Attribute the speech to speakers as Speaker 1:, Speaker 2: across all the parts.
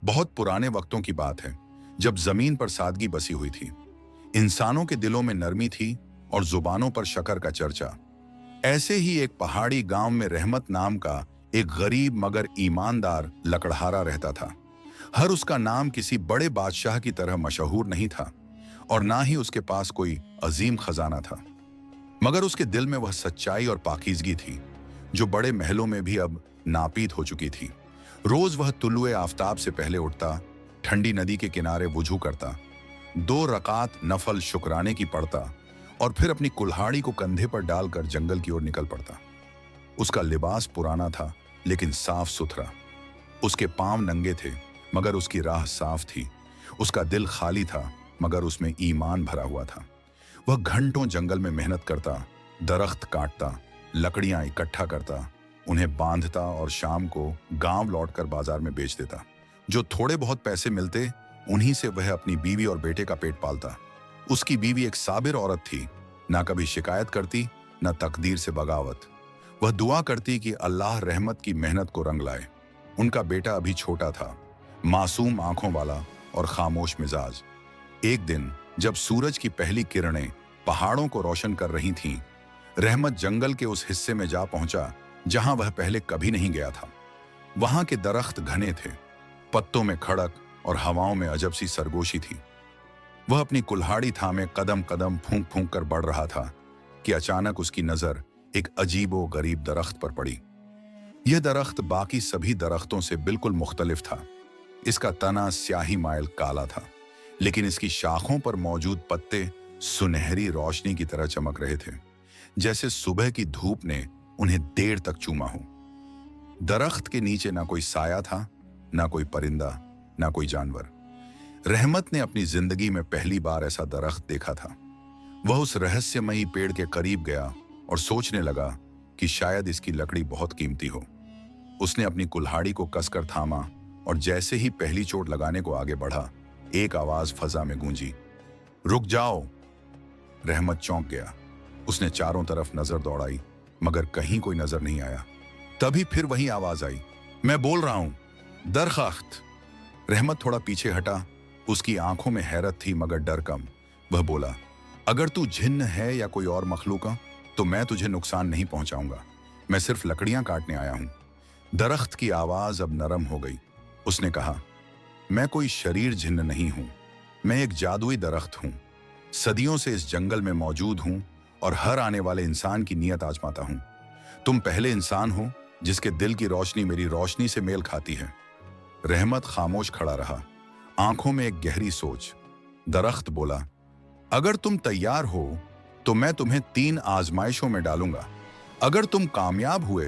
Speaker 1: बहुत पुराने वक्तों की बात है, जब जमीन पर सादगी बसी हुई थी। इंसानों के दिलों में नरमी थी और जुबानों पर शक्कर का चर्चा। ऐसे ही एक पहाड़ी गांव में रहमत नाम का एक गरीब मगर ईमानदार लकड़हारा रहता था। हर उसका नाम किसी बड़े बादशाह की तरह मशहूर नहीं था और ना ही उसके पास कोई अजीम खजाना था, मगर उसके दिल में वह सच्चाई और पाकीज़गी थी जो बड़े महलों में भी अब नापीद हो चुकी थी। रोज वह तुलुए आफताब से पहले उठता, ठंडी नदी के किनारे वुजू करता, 2 रकात नफल शुक्राने की पढ़ता और फिर अपनी कुल्हाड़ी को कंधे पर डालकर जंगल की ओर निकल पड़ता। उसका लिबास पुराना था लेकिन साफ सुथरा। उसके पांव नंगे थे मगर उसकी राह साफ थी। उसका दिल खाली था मगर उसमें ईमान भरा हुआ था। वह घंटों जंगल में मेहनत करता, दरख्त काटता, लकड़ियां इकट्ठा करता, उन्हें बांधता और शाम को गांव लौटकर बाजार में बेच देता। जो थोड़े बहुत पैसे मिलते उन्हीं से वह अपनी बीवी और बेटे का पेट पालता। उसकी बीवी एक साबिर औरत थी, ना कभी शिकायत करती ना तकदीर से बगावत। वह दुआ करती कि अल्लाह रहमत की मेहनत को रंग लाए। उनका बेटा अभी छोटा था, मासूम आंखों वाला और खामोश मिजाज। एक दिन जब सूरज की पहली किरणें पहाड़ों को रोशन कर रही थीं, रहमत जंगल के उस हिस्से में जा पहुंचा जहां वह पहले कभी नहीं गया था। वहां के दरख्त घने थे, पत्तों में खड़क और हवाओं में अजब सी सरगोशी थी। वह अपनी कुल्हाड़ी थामे कदम कदम फूंक फूंक कर बढ़ रहा था कि अचानक उसकी नजर एक अजीबो गरीब दरख्त पर पड़ी। यह दरख्त बाकी सभी दरख्तों से बिल्कुल मुख्तलिफ था। इसका तना स्याही माइल काला था, लेकिन इसकी शाखों पर मौजूद पत्ते सुनहरी रोशनी की तरह चमक रहे थे, जैसे सुबह की धूप ने उन्हें देर तक चूमा हो। दरख्त के नीचे ना कोई साया था, ना कोई परिंदा, ना कोई जानवर। रहमत ने अपनी जिंदगी में पहली बार ऐसा दरख्त देखा था। वह उस रहस्यमयी पेड़ के करीब गया और सोचने लगा कि शायद इसकी लकड़ी बहुत कीमती हो। उसने अपनी कुल्हाड़ी को कसकर थामा और जैसे ही पहली चोट लगाने को आगे बढ़ा, एक आवाज फजा में गूंजी, रुक जाओ। रहमत चौंक गया। उसने चारों तरफ नजर दौड़ाई मगर कहीं कोई नजर नहीं आया। तभी फिर वही आवाज आई, मैं बोल रहा हूं, दरख्त। रहमत थोड़ा पीछे हटा। उसकी आंखों में हैरत थी मगर डर कम। वह बोला, अगर तू जिन्न है या कोई और मखलूक तो मैं तुझे नुकसान नहीं पहुंचाऊंगा। मैं सिर्फ लकड़ियां काटने आया हूं। दरख्त की आवाज अब नरम हो गई। उसने कहा, मैं कोई शरीर जिन्न नहीं हूं, मैं एक जादुई दरख्त हूं। सदियों से इस जंगल में मौजूद हूं और हर आने वाले इंसान की नीयत आजमाता हूं। तुम पहले इंसान हो जिसके दिल की रोशनी मेरी रोशनी से मेल खाती है। रहमत खामोश खड़ा रहा, आंखों में एक गहरी सोच। दरख्त बोला, अगर तुम तैयार हो तो मैं तुम्हें 3 आजमाइशों में डालूंगा। अगर तुम कामयाब हुए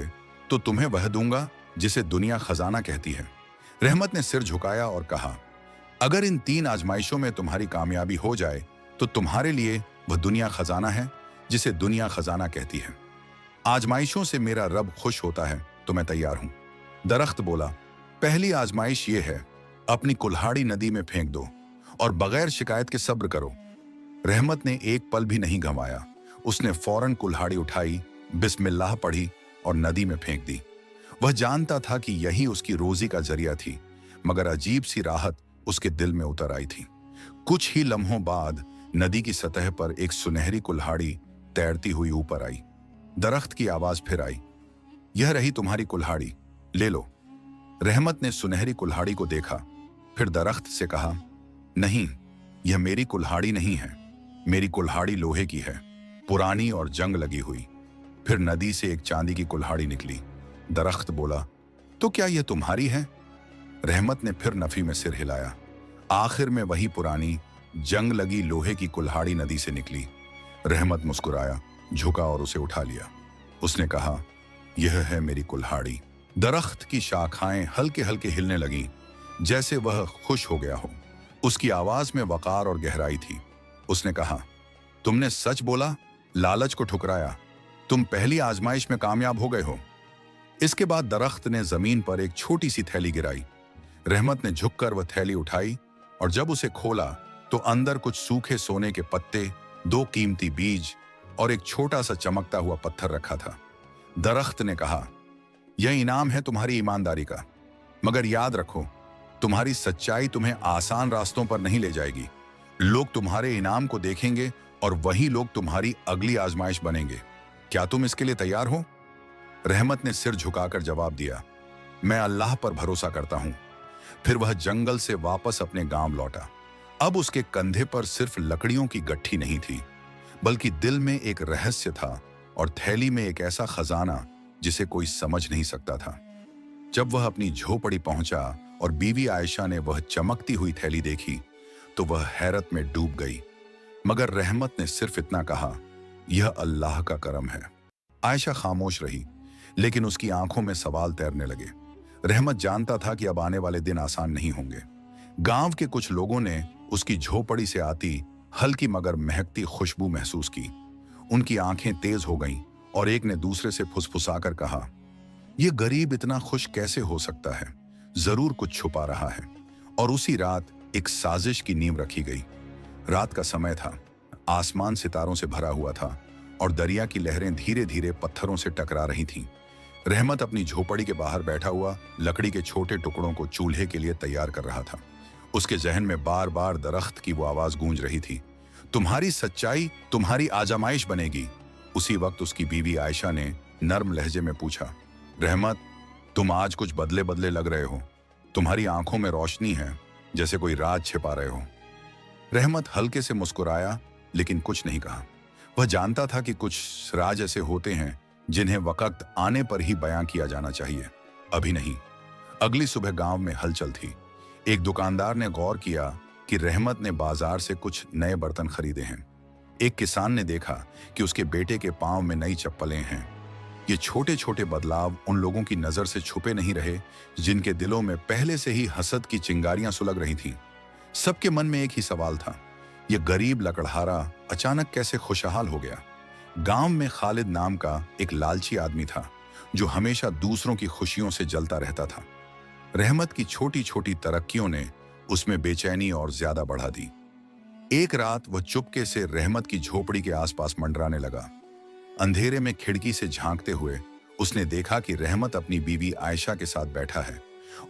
Speaker 1: तो तुम्हें वह दूंगा जिसे दुनिया खजाना कहती है। रहमत ने सिर झुकाया और कहा, अगर इन 3 आजमाइशों में तुम्हारी कामयाबी हो जाए तो तुम्हारे लिए वह दुनिया खजाना है जिसे दुनिया खजाना कहती है। आजमाइशों से मेरा रब खुश होता है तो मैं तैयार हूं। दरख्त बोला, पहली आजमाइश ये है, अपनी कुल्हाड़ी नदी में फेंक दो और बगैर शिकायत के सब्र करो। रहमत ने एक पल भी नहीं गंवाया। उसने फौरन कुल्हाड़ी उठाई, बिस्मिल्लाह पढ़ी और नदी में फेंक दी। वह जानता था कि यही उसकी रोजी का जरिया थी, मगर अजीब सी राहत उसके दिल में उतर आई थी। कुछ ही लम्हों बाद नदी की सतह पर एक सुनहरी कुल्हाड़ी तैरती हुई ऊपर आई। दरख्त की आवाज फिर आई, यह रही तुम्हारी कुल्हाड़ी, ले लो। रहमत ने सुनहरी कुल्हाड़ी को देखा, फिर दरख्त से कहा, नहीं, यह मेरी कुल्हाड़ी नहीं है। मेरी कुल्हाड़ी लोहे की है, पुरानी और जंग लगी हुई। फिर नदी से एक चांदी की कुल्हाड़ी निकली। दरख्त बोला, तो क्या यह तुम्हारी है? रहमत ने फिर नफी में सिर हिलाया। आखिर में वही पुरानी जंग लगी लोहे की कुल्हाड़ी नदी से निकली। रहमत मुस्कुराया, झुका और उसे उठा लिया। उसने कहा, यह है मेरी कुल्हाड़ी। दरख्त की शाखाएं हल्के हल्के हिलने लगीं, जैसे वह खुश हो गया हो। उसकी आवाज में वकार और गहराई थी। उसने कहा, तुमने सच बोला, लालच को ठुकराया। तुम पहली आजमाइश में कामयाब हो गए हो। इसके बाद दरख्त ने जमीन पर एक छोटी सी थैली गिराई। रहमत ने झुककर वह थैली उठाई और जब उसे खोला तो अंदर कुछ सूखे सोने के पत्ते, 2 कीमती बीज और एक छोटा सा चमकता हुआ पत्थर रखा था। दरख्त ने कहा, यह इनाम है तुम्हारी ईमानदारी का, मगर याद रखो, तुम्हारी सच्चाई तुम्हें आसान रास्तों पर नहीं ले जाएगी। लोग तुम्हारे इनाम को देखेंगे और वही लोग तुम्हारी अगली आजमाइश बनेंगे। क्या तुम इसके लिए तैयार हो? रहमत ने सिर झुकाकर जवाब दिया, मैं अल्लाह पर भरोसा करता हूं। फिर वह जंगल से वापस अपने गांव लौटा। अब उसके कंधे पर सिर्फ लकड़ियों की गट्ठी नहीं थी, बल्कि दिल में एक रहस्य था और थैली में एक ऐसा खजाना जिसे कोई समझ नहीं सकता था। जब वह अपनी झोपड़ी पहुंचा और बीवी आयशा ने वह चमकती हुई थैली देखी तो वह हैरत में डूब गई। मगर रहमत ने सिर्फ इतना कहा, यह अल्लाह का करम है। आयशा खामोश रही, लेकिन उसकी आंखों में सवाल तैरने लगे। रहमत जानता था कि अब आने वाले दिन आसान नहीं होंगे। गांव के कुछ लोगों ने उसकी झोपड़ी से आती हल्की मगर महकती खुशबू महसूस की। उनकी आंखें तेज हो गईं और एक ने दूसरे से फुसफुसाकर कहा, यह गरीब इतना खुश कैसे हो सकता है? जरूर कुछ छुपा रहा है। और उसी रात एक साजिश की नींव रखी गई। रात का समय था, आसमान सितारों से भरा हुआ था और दरिया की लहरें धीरे धीरे पत्थरों से टकरा रही थीं। रहमत अपनी झोपड़ी के बाहर बैठा हुआ लकड़ी के छोटे टुकड़ों को चूल्हे के लिए तैयार कर रहा था। उसके जहन में बार बार दरख्त की वो आवाज गूंज रही थी, तुम्हारी सच्चाई तुम्हारी आजमाइश बनेगी। उसी वक्त उसकी बीवी आयशा ने नर्म लहजे में पूछा, रहमत, तुम आज कुछ बदले बदले लग रहे हो। तुम्हारी आंखों में रोशनी है, जैसे कोई राज छिपा रहे हो। रहमत हल्के से मुस्कुराया, लेकिन कुछ नहीं कहा। वह जानता था कि कुछ राज ऐसे होते हैं जिन्हें वक्त आने पर ही बयां किया जाना चाहिए, अभी नहीं। अगली सुबह गांव में हलचल थी। एक दुकानदार ने गौर किया कि रहमत ने बाजार से कुछ नए बर्तन खरीदे हैं। एक किसान ने देखा कि उसके बेटे के पांव में नई चप्पलें हैं। ये छोटे छोटे बदलाव उन लोगों की नजर से छुपे नहीं रहे जिनके दिलों में पहले से ही हसद की चिंगारियां सुलग रही थीं। सबके मन में एक ही सवाल था, यह गरीब लकड़हारा अचानक कैसे खुशहाल हो गया? गांव में खालिद नाम का एक लालची आदमी था जो हमेशा दूसरों की खुशियों से जलता रहता था। रहमत की छोटी छोटी तरक्कियों ने उसमें बेचैनी और ज्यादा बढ़ा दी। एक रात वह चुपके से रहमत की झोपड़ी के आसपास मंडराने लगा। अंधेरे में खिड़की से झांकते हुए उसने देखा कि रहमत अपनी बीवी आयशा के साथ बैठा है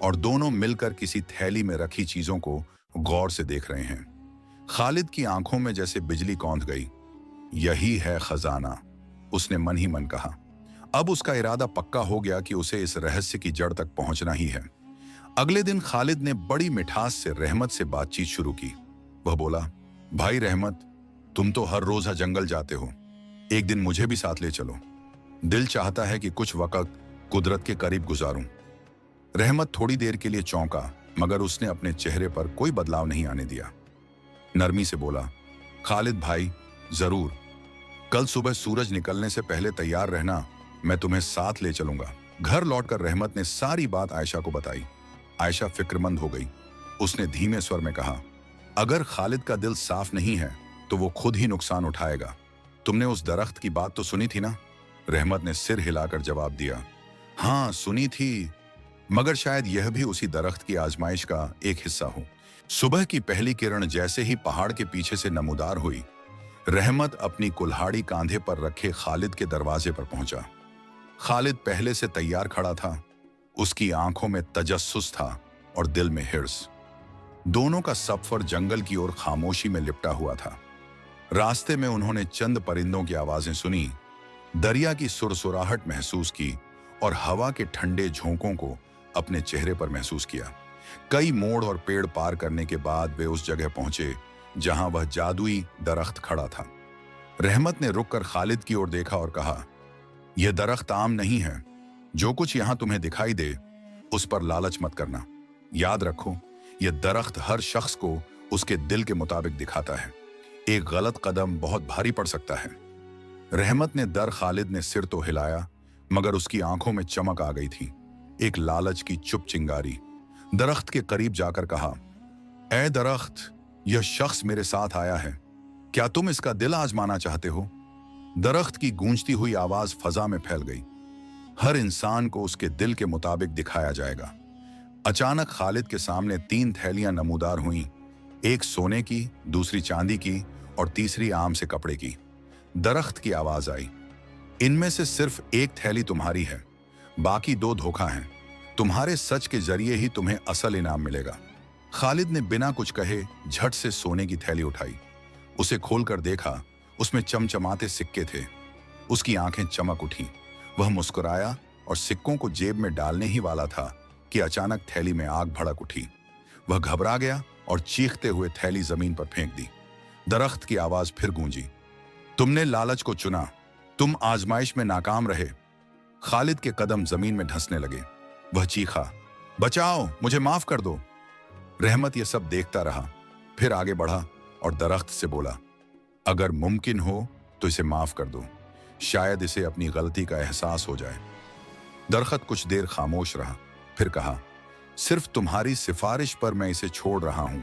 Speaker 1: और दोनों मिलकर किसी थैली में रखी चीजों को गौर से देख रहे हैं। खालिद की आंखों में जैसे बिजली कौंध गई। यही है खजाना, उसने मन ही मन कहा। अब उसका इरादा पक्का हो गया कि उसे इस रहस्य की जड़ तक पहुंचना ही है। अगले दिन खालिद ने बड़ी मिठास से रहमत से बातचीत शुरू की। वह बोला, भाई रहमत, तुम तो हर रोज जंगल जाते हो, एक दिन मुझे भी साथ ले चलो। दिल चाहता है कि कुछ वक्त कुदरत के करीब गुजारूं। रहमत थोड़ी देर के लिए चौंका, मगर उसने अपने चेहरे पर कोई बदलाव नहीं आने दिया। नरमी से बोला, खालिद भाई, जरूर, कल सुबह सूरज निकलने से पहले तैयार रहना, मैं तुम्हें साथ ले चलूंगा। घर लौटकर रहमत ने सारी बात आयशा को बताई। आयशा फिक्रमंद हो गई। उसने धीमे स्वर में कहा, अगर खालिद का दिल साफ नहीं है तो वो खुद ही नुकसान उठाएगा। तुमने उस दरख्त की बात तो सुनी थी ना? रहमत ने सिर हिलाकर जवाब दिया, हाँ सुनी थी, मगर शायद यह भी उसी दरख्त की आजमाइश का एक हिस्सा हो। सुबह की पहली किरण जैसे ही पहाड़ के पीछे से नमूदार हुई, रहमत अपनी कुल्हाड़ी कांधे पर रखे खालिद के दरवाजे पर पहुंचा। खालिद पहले से तैयार खड़ा था। उसकी आंखों में तजस्सुस था और दिल में हिर्स। दोनों का सफर जंगल की ओर खामोशी में लिपटा हुआ था। रास्ते में उन्होंने चंद परिंदों की आवाजें सुनी, दरिया की सुरसुराहट महसूस की और हवा के ठंडे झोंकों को अपने चेहरे पर महसूस किया। कई मोड़ और पेड़ पार करने के बाद वे उस जगह पहुंचे जहां वह जादुई दरख्त खड़ा था। रहमत ने रुककर खालिद की ओर देखा और कहा, यह दरख्त आम नहीं है। जो कुछ यहां तुम्हें दिखाई दे उस पर लालच मत करना। याद रखो, यह दरख्त हर शख्स को उसके दिल के मुताबिक दिखाता है। एक गलत कदम बहुत भारी पड़ सकता है। रहमत ने डर खालिद ने सिर तो हिलाया, मगर उसकी आंखों में चमक आ गई थी, एक लालच की चुप चिंगारी। दरख्त के करीब जाकर कहा, ऐ दरख्त, यह शख्स मेरे साथ आया है, क्या तुम इसका दिल आजमाना चाहते हो? दरख्त की गूंजती हुई आवाज फजा में फैल गई। हर इंसान को उसके दिल के मुताबिक दिखाया जाएगा। अचानक खालिद के सामने 3 थैलियां नमूदार हुईं, एक सोने की, दूसरी चांदी की और तीसरी आम से कपड़े की। दरख्त की आवाज आई, इनमें से सिर्फ एक थैली तुम्हारी है, बाकी 2 धोखा हैं। तुम्हारे सच के जरिए ही तुम्हें असल इनाम मिलेगा। खालिद ने बिना कुछ कहे झट से सोने की थैली उठाई। उसे खोलकर देखा, उसमें चमचमाते सिक्के थे। उसकी आंखें चमक उठी। वह मुस्कुराया और सिक्कों को जेब में डालने ही वाला था कि अचानक थैली में आग भड़क उठी। वह घबरा गया और चीखते हुए थैली जमीन पर फेंक दी। दरख्त की आवाज फिर गूंजी, तुमने लालच को चुना, तुम आजमाइश में नाकाम रहे। खालिद के कदम जमीन में धंसने लगे। वह चीखा, बचाओ, मुझे माफ कर दो। रहमत यह सब देखता रहा, फिर आगे बढ़ा और दरख्त से बोला, अगर मुमकिन हो तो इसे माफ कर दो, शायद इसे अपनी गलती का एहसास हो जाए। दरख्त कुछ देर खामोश रहा, फिर कहा, सिर्फ तुम्हारी सिफारिश पर मैं इसे छोड़ रहा हूं,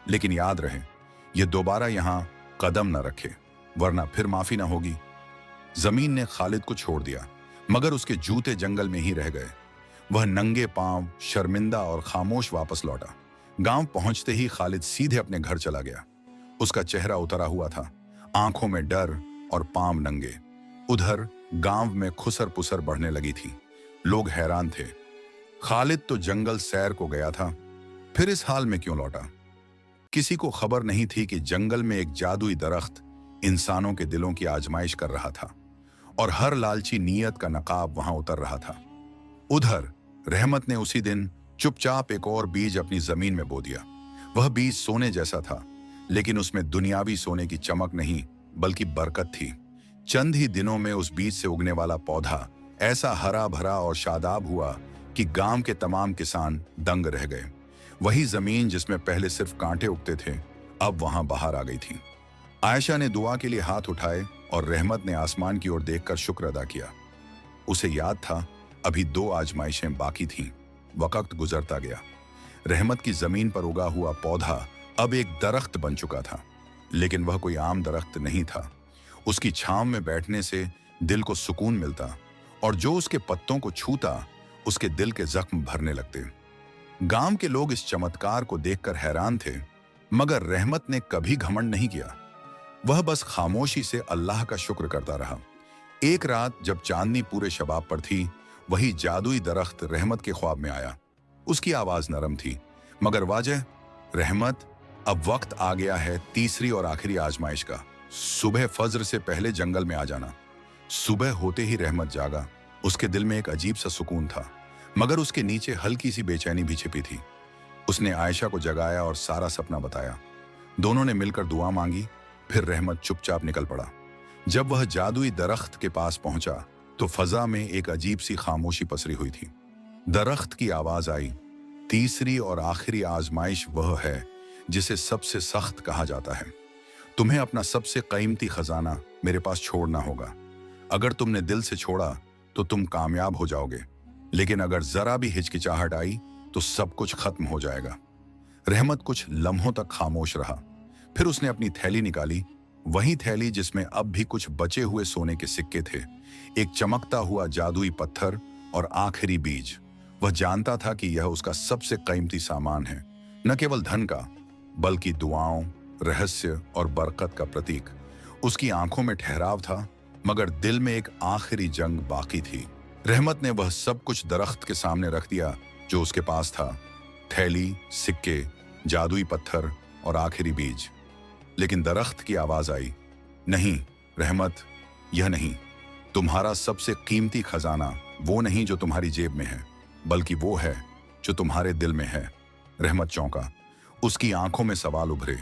Speaker 1: लेकिन याद रहे यह दोबारा यहां कदम न रखे, वरना फिर माफी न होगी। जमीन ने खालिद को छोड़ दिया, मगर उसके जूते जंगल में ही रह गए। वह नंगे पांव, शर्मिंदा और खामोश वापस लौटा। गांव पहुंचते ही खालिद सीधे अपने घर चला गया। उसका चेहरा उतरा हुआ था, आंखों में डर और पांव नंगे। उधर गांव में खुसर पुसर बढ़ने लगी थी। लोग हैरान थे, खालिद तो जंगल सैर को गया था, फिर इस हाल में क्यों लौटा? किसी को खबर नहीं थी कि जंगल में एक जादुई दरख्त इंसानों के दिलों की आजमाइश कर रहा था और हर लालची नीयत का नकाब वहां उतर रहा था। उधर रहमत ने उसी दिन चुपचाप एक और बीज अपनी जमीन में बो दिया। वह बीज सोने जैसा था, लेकिन उसमें दुनियावी सोने की चमक नहीं बल्कि बरकत थी। चंद ही दिनों में उस बीज से उगने वाला पौधा ऐसा हरा भरा और शादाब हुआ कि गांव के तमाम किसान दंग रह गए। वही जमीन जिसमें पहले सिर्फ कांटे उगते थे, अब वहां बाहर आ गई थी। आयशा ने दुआ के लिए हाथ उठाए और रहमत ने आसमान की ओर देखकर शुक्र अदा किया। उसे याद था, अभी 2 आजमाइशें बाकी थीं। वक्त गुजरता गया। रहमत की जमीन पर उगा हुआ पौधा अब एक दरख्त बन चुका था, लेकिन वह कोई आम दरख्त नहीं था। उसकी छांव में बैठने से दिल को सुकून मिलता और जो उसके पत्तों को छूता उसके दिल के जख्म भरने लगते। गांव के लोग इस चमत्कार को देखकर हैरान थे, मगर रहमत ने कभी घमंड नहीं किया। वह बस खामोशी से अल्लाह का शुक्र करता रहा। एक रात जब चांदनी पूरे शबाब पर थी, वही जादुई दरख्त रहमत के ख्वाब में आया। उसकी आवाज नरम थी, मगर वाजह, रहमत, अब वक्त आ गया है तीसरी और आखिरी आजमाइश का। सुबह फज्र से पहले जंगल में आ जाना। सुबह होते ही रहमत जागा। उसके दिल में एक अजीब सा सुकून था, मगर उसके नीचे हल्की सी बेचैनी भी छिपी थी। उसने आयशा को जगाया और सारा सपना बताया। दोनों ने मिलकर दुआ मांगी, फिर रहमत चुपचाप निकल पड़ा। जब वह जादुई दरख्त के पास पहुंचा तो फजा में एक अजीब सी खामोशी पसरी हुई थी। दरख्त की आवाज आई, तीसरी और आखिरी आजमाइश वह है जिसे सबसे सख्त कहा जाता है। तुम्हें अपना सबसे कीमती खजाना मेरे पास छोड़ना होगा। अगर तुमने दिल से छोड़ा तो तुम कामयाब हो जाओगे, लेकिन अगर जरा भी हिचकिचाहट आई तो सब कुछ खत्म हो जाएगा। रहमत कुछ लम्हों तक खामोश रहा, फिर उसने अपनी थैली निकाली, वही थैली जिसमें अब भी कुछ बचे हुए सोने के सिक्के थे, एक चमकता हुआ जादुई पत्थर और आखिरी बीज। वह जानता था कि यह उसका सबसे कीमती सामान है, न केवल धन का बल्कि दुआओं, रहस्य और बरकत का प्रतीक। उसकी आंखों में ठहराव था, मगर दिल में एक आखिरी जंग बाकी थी। रहमत ने वह सब कुछ दरख्त के सामने रख दिया जो उसके पास था, थैली, सिक्के, जादुई पत्थर और आखिरी बीज। लेकिन दरख्त की आवाज आई, नहीं रहमत, यह नहीं। तुम्हारा सबसे कीमती खजाना वो नहीं जो तुम्हारी जेब में है, बल्कि वो है जो तुम्हारे दिल में है। रहमत चौंका, उसकी आंखों में सवाल उभरे।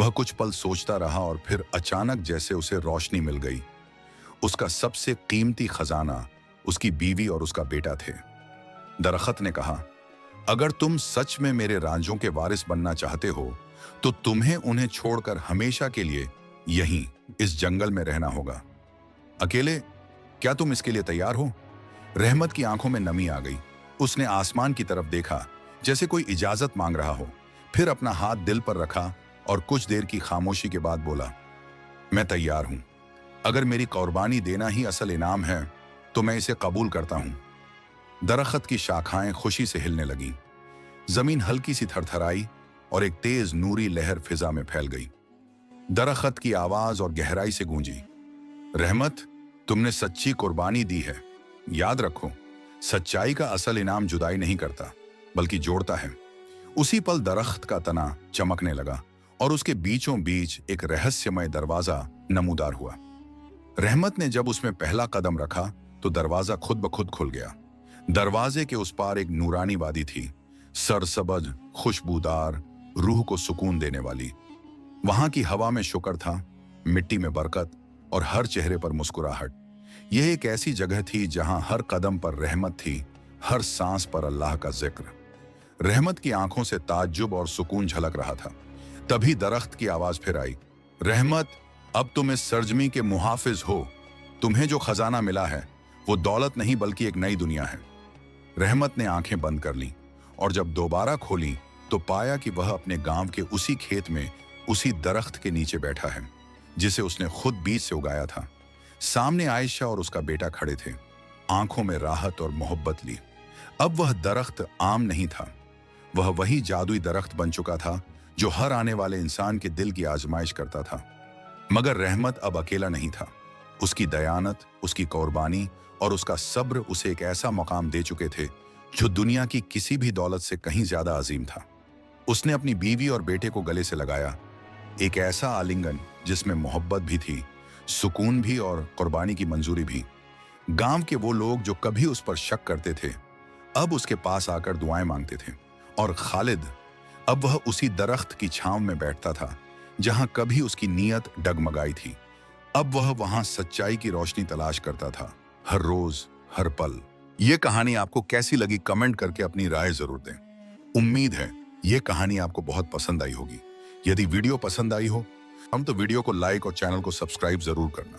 Speaker 1: वह कुछ पल सोचता रहा और फिर अचानक जैसे उसे रोशनी मिल गई। उसका सबसे कीमती खजाना उसकी बीवी और उसका बेटा थे। दरख्त ने कहा, अगर तुम सच में मेरे रांझों के वारिस बनना चाहते हो तो तुम्हें उन्हें छोड़कर हमेशा के लिए यहीं इस जंगल में रहना होगा। अकेले? क्या तुम इसके लिए तैयार हो? रहमत की आंखों में नमी आ गई। उसने आसमान की तरफ देखा जैसे कोई इजाजत मांग रहा हो, फिर अपना हाथ दिल पर रखा और कुछ देर की खामोशी के बाद बोला, मैं तैयार हूं। अगर मेरी कुर्बानी देना ही असल इनाम है तो मैं इसे कबूल करता हूं। दरख्त की शाखाएं खुशी से हिलने लगीं। जमीन हल्की सी थरथराई और एक तेज नूरी लहर फिजा में फैल गई। दरख्त की आवाज और गहराई से गूंजी, रहमत, तुमने सच्ची कुर्बानी दी है। याद रखो, सच्चाई का असल इनाम जुदाई नहीं करता, बल्कि जोड़ता है। उसी पल दरख्त का तना चमकने लगा और उसके बीचों बीच एक रहस्यमय दरवाजा नमूदार हुआ। रहमत ने जब उसमें पहला कदम रखा तो दरवाजा खुद ब खुद खुल गया। दरवाजे के उस पार एक नूरानी वादी थी, सरसब्ज, खुशबूदार, रूह को सुकून देने वाली। वहां की हवा में शुक्र था, मिट्टी में बरकत और हर चेहरे पर मुस्कुराहट। यह एक ऐसी जगह थी जहां हर कदम पर रहमत थी, हर सांस पर अल्लाह का जिक्र। रहमत की आंखों से ताज्जुब और सुकून झलक रहा था। तभी दरख्त की आवाज फिर आई, रहमत, अब तुम इस सरजमी के मुहाफिज हो। तुम्हें जो खजाना मिला है वो दौलत नहीं बल्कि एक नई दुनिया है। रहमत ने आंखें बंद कर लीं और जब दोबारा खोली तो पाया कि वह अपने गांव के उसी खेत में, उसी दरख्त के नीचे बैठा है जिसे उसने खुद बीज से उगाया था। सामने आयशा और उसका बेटा खड़े थे, आंखों में राहत और मोहब्बत ली। अब वह दरख्त आम नहीं था, वह वही जादुई दरख्त बन चुका था जो हर आने वाले इंसान के दिल की आजमाइश करता था। मगर रहमत अब अकेला नहीं था। उसकी दयानत, उसकी कुर्बानी और उसका सब्र उसे एक ऐसा मकाम दे चुके थे जो दुनिया की किसी भी दौलत से कहीं ज्यादा अजीम था। उसने अपनी बीवी और बेटे को गले से लगाया, एक ऐसा आलिंगन जिसमें मोहब्बत भी थी, सुकून भी और कुर्बानी की मंजूरी भी। गांव के वो लोग जो कभी उस पर शक करते थे अब उसके पास आकर दुआएं मांगते थे। और खालिद, अब वह उसी दरख्त की छांव में बैठता था जहां कभी उसकी नीयत डगमगाई थी। अब वह वहां सच्चाई की रोशनी तलाश करता था, हर रोज, हर पल। ये कहानी आपको कैसी लगी कमेंट करके अपनी राय जरूर दें। उम्मीद है ये कहानी आपको बहुत पसंद आई होगी। यदि वीडियो पसंद आई हो तो वीडियो को लाइक और चैनल को सब्सक्राइब जरूर करना।